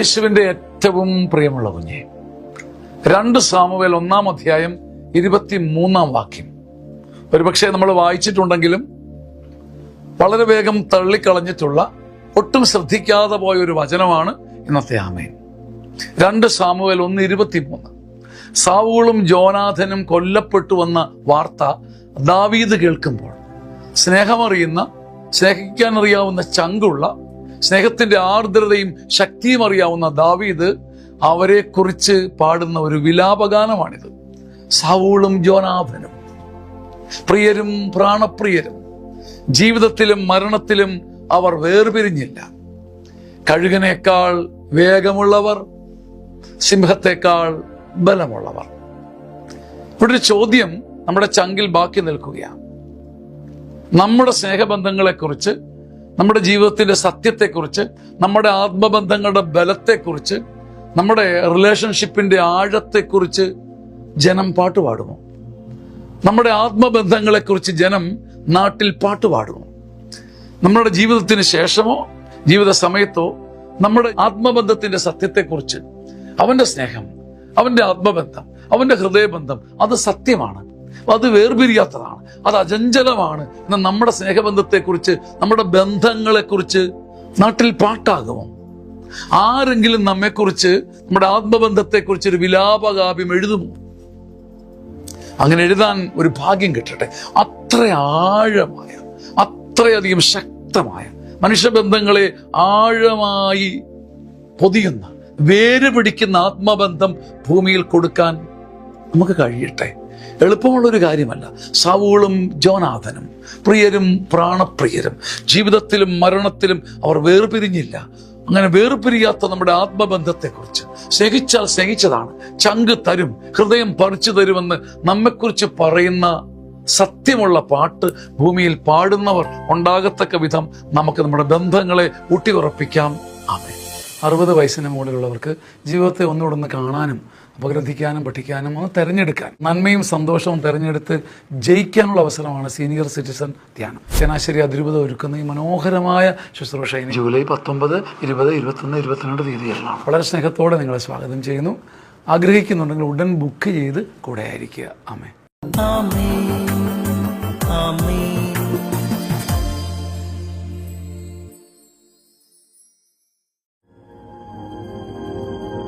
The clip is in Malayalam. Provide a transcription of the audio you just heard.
യേശുവിന്റെ ഏറ്റവും പ്രിയമുള്ള കുഞ്ഞെ, 2 സാമുവേൽ 1-ാം അധ്യായം 23-ാം വാക്യം ഒരുപക്ഷെ നമ്മൾ വായിച്ചിട്ടുണ്ടെങ്കിലും വളരെ വേഗം തള്ളിക്കളഞ്ഞിട്ടുള്ള, ഒട്ടും ശ്രദ്ധിക്കാതെ പോയ ഒരു വചനമാണ് ഇന്നത്തെ ആമേൻ. 2 സാമുവേൽ 1:23. സാവൂളും ജോനാഥനും കൊല്ലപ്പെട്ടുവെന്ന വാർത്ത ദാവീദ് കേൾക്കുമ്പോൾ സ്നേഹിക്കാനറിയാവുന്ന ചങ്കുള്ള, സ്നേഹത്തിന്റെ ആർദ്രതയും ശക്തിയും അറിയാവുന്ന ദാവീദ് അവരെ കുറിച്ച് പാടുന്ന ഒരു വിലാപഗാനമാണിത്. സാവൂളും ജോനാഥനും പ്രിയരും പ്രാണപ്രിയരും, ജീവിതത്തിലും മരണത്തിലും അവർ വേർപിരിഞ്ഞില്ല. കഴുകനേക്കാൾ വേഗമുള്ളവർ, സിംഹത്തെക്കാൾ ബലമുള്ളവർ. ഇവിടെ ഒരു ചോദ്യം നമ്മുടെ ചങ്കിൽ ബാക്കി നിൽക്കുകയാണ്. നമ്മുടെ സ്നേഹബന്ധങ്ങളെക്കുറിച്ച്, നമ്മുടെ ജീവിതത്തിന്റെ സത്യത്തെക്കുറിച്ച്, നമ്മുടെ ആത്മബന്ധങ്ങളുടെ ബലത്തെക്കുറിച്ച്, നമ്മുടെ റിലേഷൻഷിപ്പിന്റെ ആഴത്തെക്കുറിച്ച് ജനം പാട്ടുപാടുമോ? നമ്മുടെ ആത്മബന്ധങ്ങളെക്കുറിച്ച് ജനം നാട്ടിൽ പാട്ടുപാടുമോ? നമ്മുടെ ജീവിതത്തിന് ശേഷമോ ജീവിത സമയത്തോ നമ്മുടെ ആത്മബന്ധത്തിന്റെ സത്യത്തെക്കുറിച്ച്, അവന്റെ സ്നേഹം, അവന്റെ ആത്മബന്ധം, അവന്റെ ഹൃദയബന്ധം, അത് സത്യമാണ്, അത് വേർപിരിയാത്തതാണ്, അത് അചഞ്ചലമാണ് എന്ന നമ്മുടെ സ്നേഹബന്ധത്തെക്കുറിച്ച്, നമ്മുടെ ബന്ധങ്ങളെക്കുറിച്ച് നാട്ടിൽ പാട്ടാകുമോ? ആരെങ്കിലും നമ്മെക്കുറിച്ച്, നമ്മുടെ ആത്മബന്ധത്തെക്കുറിച്ച് ഒരു വിലാപകാവ്യം എഴുതുമോ? അങ്ങനെ എഴുതാൻ ഒരു ഭാഗ്യം കിട്ടട്ടെ. അത്ര ആഴമായ, അത്രയധികം ശക്തമായ, മനുഷ്യബന്ധങ്ങളെ ആഴമായി പൊതിയുന്ന, വേര് പിടിക്കുന്ന ആത്മബന്ധം ഭൂമിയിൽ കൊടുക്കാൻ നമുക്ക് കഴിയട്ടെ. എളുപ്പമുള്ളൊരു കാര്യമല്ല. സാവൂളും ജോനാഥനും പ്രിയരും പ്രാണപ്രിയരും, ജീവിതത്തിലും മരണത്തിലും അവർ വേർപിരിഞ്ഞില്ല. അങ്ങനെ വേർപിരിയാത്ത നമ്മുടെ ആത്മബന്ധത്തെക്കുറിച്ച്, സ്നേഹിച്ചാൽ സ്നേഹിച്ചതാണ്, ചങ്ക് തരും, ഹൃദയം പറിച്ചു തരുമെന്ന് നമ്മെക്കുറിച്ച് പറയുന്ന സത്യമുള്ള പാട്ട് ഭൂമിയിൽ പാടുന്നവർ ഉണ്ടാകത്തക്ക വിധം നമുക്ക് നമ്മുടെ ബന്ധങ്ങളെ ഊട്ടിയുറപ്പിക്കാം. ആമേൻ. 60 വയസ്സിന് മുകളിലുള്ളവർക്ക് ജീവിതത്തെ ഒന്നുകൂടെ കാണാനും അപഗ്രഥിക്കാനും പഠിക്കാനും ഒന്ന് തിരഞ്ഞെടുക്കാൻ, നന്മയും സന്തോഷവും തിരഞ്ഞെടുത്ത് ജയിക്കാനുള്ള അവസരമാണ് സീനിയർ സിറ്റിസൺ ധ്യാനം. ചങ്ങനാശ്ശേരി അതിരൂപത ഒരുക്കുന്ന ഈ മനോഹരമായ ശുശ്രൂഷ ജൂലൈ 19, 20, 21, 22 തീയതികളിലാണ്. വളരെ സ്നേഹത്തോടെ നിങ്ങളെ സ്വാഗതം ചെയ്യുന്നു. ആഗ്രഹിക്കുന്നുണ്ടെങ്കിൽ ഉടൻ ബുക്ക് ചെയ്ത് കൂടെ ആയിരിക്കുക. ആമേൻ.